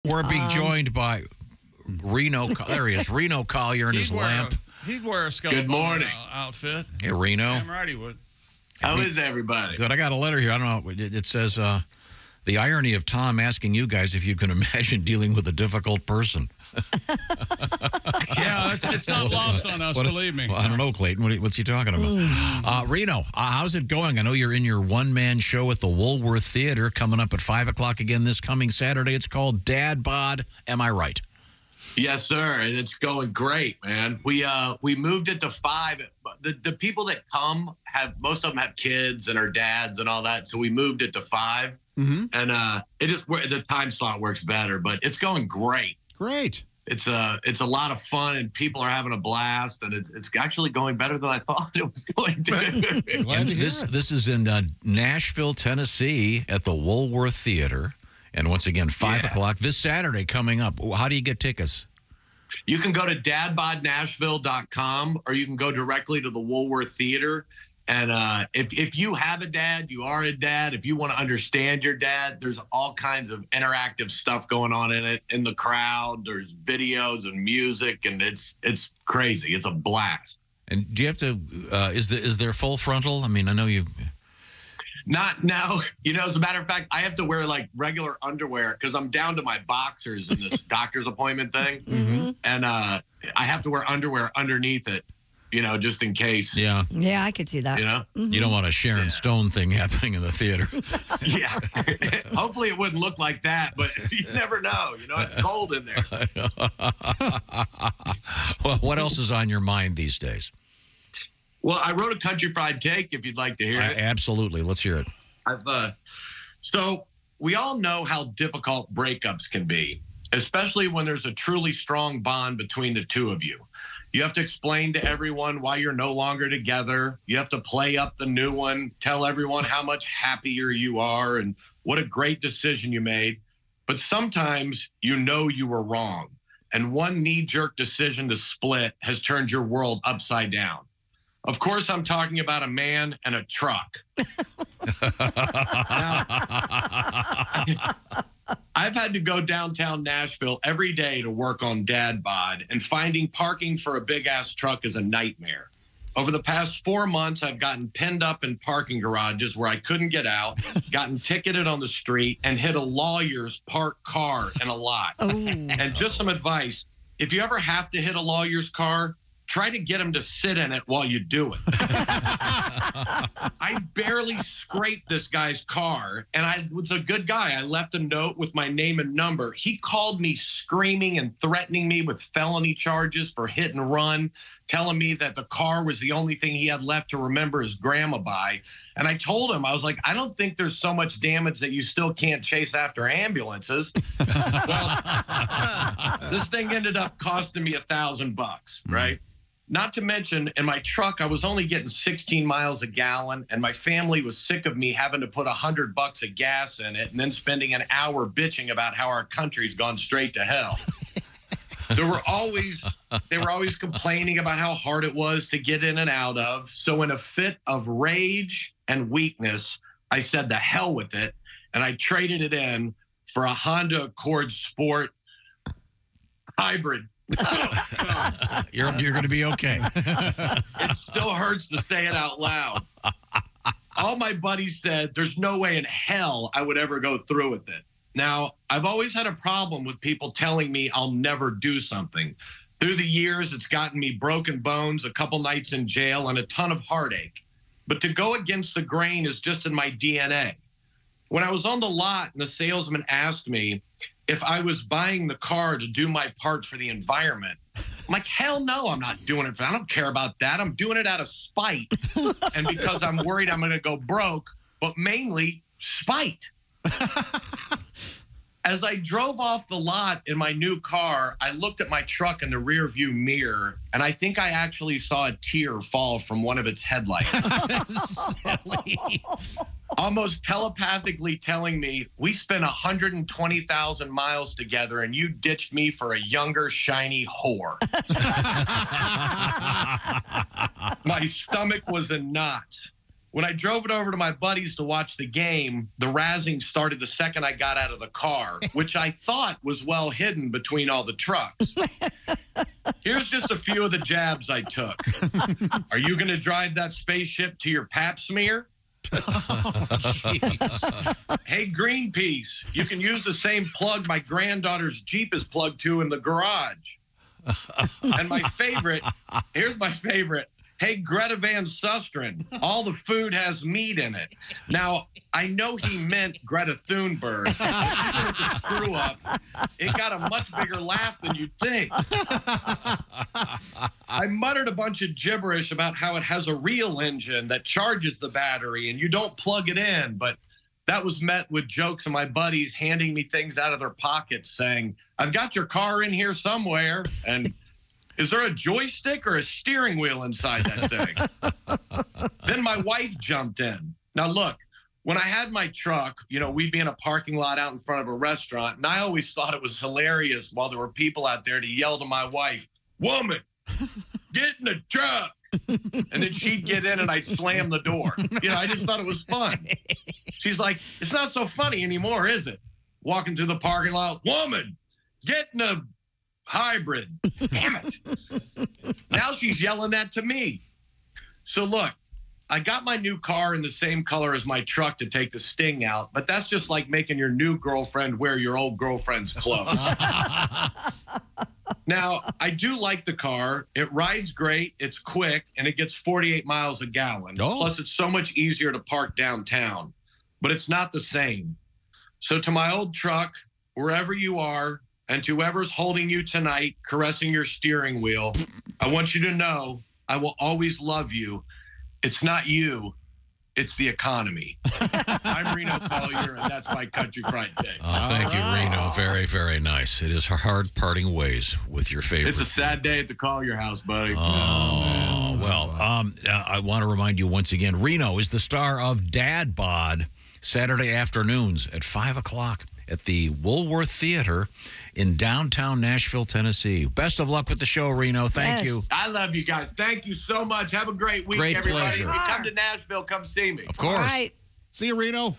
We're being joined by Reno. There he is, Reno Collier and his lamp. He'd wear a skeleton outfit. Hey, Reno. I'm right, he would. How is everybody? Good. I got a letter here. I don't know. It says, the irony of Tom asking you guys if you can imagine dealing with a difficult person. Yeah, it's not lost on us, believe me. Well, I don't know, Clayton. What's he talking about? Reno, how's it going? I know you're in your one-man show at the Woolworth Theater coming up at 5 o'clock again this coming Saturday. It's called Dad Bod. Am I right? Yes, sir, and it's going great, man. We moved it to 5. The people that come most of them have kids and are dads and all that, so we moved it to 5, and the time slot works better. But it's going great. Great. It's a lot of fun, and people are having a blast, and it's actually going better than I thought it was going to. Glad to hear it. This is in Nashville, Tennessee, at the Woolworth Theater. And once again, 5 o'clock this Saturday coming up. How do you get tickets? You can go to dadbodnashville.com, or you can go directly to the Woolworth Theater. And if you have a dad, you are a dad. If you want to understand your dad, there's all kinds of interactive stuff going on in the crowd. There's videos and music, and it's crazy. It's a blast. And do you have to? Is there full frontal? I mean, I know you. Not now. As a matter of fact, I have to wear like regular underwear because I'm down to my boxers in this doctor's appointment thing. And I have to wear underwear underneath it, just in case. Yeah. Yeah, I could see that. You don't want a Sharon Stone thing happening in the theater. Yeah. Hopefully it wouldn't look like that, but you never know. It's cold in there. Well, what else is on your mind these days? Well, I wrote a country fried take if you'd like to hear it. Absolutely. Let's hear it. So we all know how difficult breakups can be, especially when there's a truly strong bond between the two of you. You have to explain to everyone why you're no longer together. You have to play up the new one, tell everyone how much happier you are and what a great decision you made. But sometimes you were wrong, and one knee-jerk decision to split has turned your world upside down. Of course, I'm talking about a man and a truck. Now, I've had to go downtown Nashville every day to work on Dad Bod, and finding parking for a big-ass truck is a nightmare. Over the past 4 months, I've gotten pinned up in parking garages where I couldn't get out, gotten ticketed on the street, and hit a lawyer's parked car in a lot. And just some advice, if you ever have to hit a lawyer's car, try to get him to sit in it while you do it. I barely scraped this guy's car, and I was a good guy. I left a note with my name and number. He called me screaming and threatening me with felony charges for hit and run, telling me that the car was the only thing he had left to remember his grandma by. And I told him, I was like, I don't think there's so much damage that you still can't chase after ambulances. Well, this thing ended up costing me $1,000, right? Not to mention, in my truck, I was only getting 16 miles a gallon, and my family was sick of me having to put $100 of gas in it and then spending an hour bitching about how our country's gone straight to hell. They were always complaining about how hard it was to get in and out of. So in a fit of rage and weakness, I said the hell with it, and I traded it in for a Honda Accord Sport Hybrid. You're going to be okay. It still hurts to say it out loud. All my buddies said, there's no way in hell I would ever go through with it. Now, I've always had a problem with people telling me I'll never do something. Through the years, it's gotten me broken bones, a couple nights in jail, and a ton of heartache. But to go against the grain is just in my DNA. When I was on the lot and the salesman asked me if I was buying the car to do my part for the environment, I'm like, hell no, I'm not doing it. I don't care about that. I'm doing it out of spite and because I'm worried I'm going to go broke, but mainly spite. As I drove off the lot in my new car, I looked at my truck in the rearview mirror, and I think I actually saw a tear fall from one of its headlights. Silly. Almost telepathically telling me, we spent 120,000 miles together, and you ditched me for a younger, shiny whore. My stomach was in knots. when I drove it over to my buddies to watch the game, the razzing started the second I got out of the car, which I thought was well hidden between all the trucks. Here's just a few of the jabs I took. Are you going to drive that spaceship to your pap smear? Hey, Greenpeace, you can use the same plug my granddaughter's Jeep is plugged to in the garage. And my favorite, here's my favorite. Hey, Greta Van Susteren, all the food has meat in it. Now, I know he meant Greta Thunberg. Screw up. It got a much bigger laugh than you'd think. I muttered a bunch of gibberish about how it has a real engine that charges the battery and you don't plug it in. But that was met with jokes of my buddies handing me things out of their pockets saying, I've got your car in here somewhere. And is there a joystick or a steering wheel inside that thing? Then my wife jumped in. Now, look, when I had my truck, we'd be in a parking lot out in front of a restaurant, and I always thought it was hilarious while there were people out there to yell to my wife, woman, get in the truck. And then she'd get in and I'd slam the door. I just thought it was fun. She's like, it's not so funny anymore, is it? Walking through the parking lot, woman, get in the hybrid. Damn it. Now she's yelling that to me. So look, I got my new car in the same color as my truck to take the sting out, but that's just like making your new girlfriend wear your old girlfriend's clothes. Now, I do like the car. It rides great, it's quick, and it gets 48 miles a gallon. Oh. Plus, it's so much easier to park downtown, but it's not the same. So to my old truck, wherever you are, and to whoever's holding you tonight, caressing your steering wheel, I want you to know I will always love you. It's not you, it's the economy. I'm Reno Collier, and that's my Country Fried Day. Oh, thank you, Reno. Very, very nice. It is hard parting ways with your favorite. It's a sad day at the Collier house, buddy. Oh, well, I want to remind you once again, Reno is the star of Dad Bod, Saturday afternoons at 5 o'clock at the Woolworth Theater in downtown Nashville, Tennessee. Best of luck with the show, Reno. Thank you. I love you guys. Thank you so much. Have a great week, Great everybody. pleasure. If you come to Nashville, come see me. Of course. All right. See you, Reno.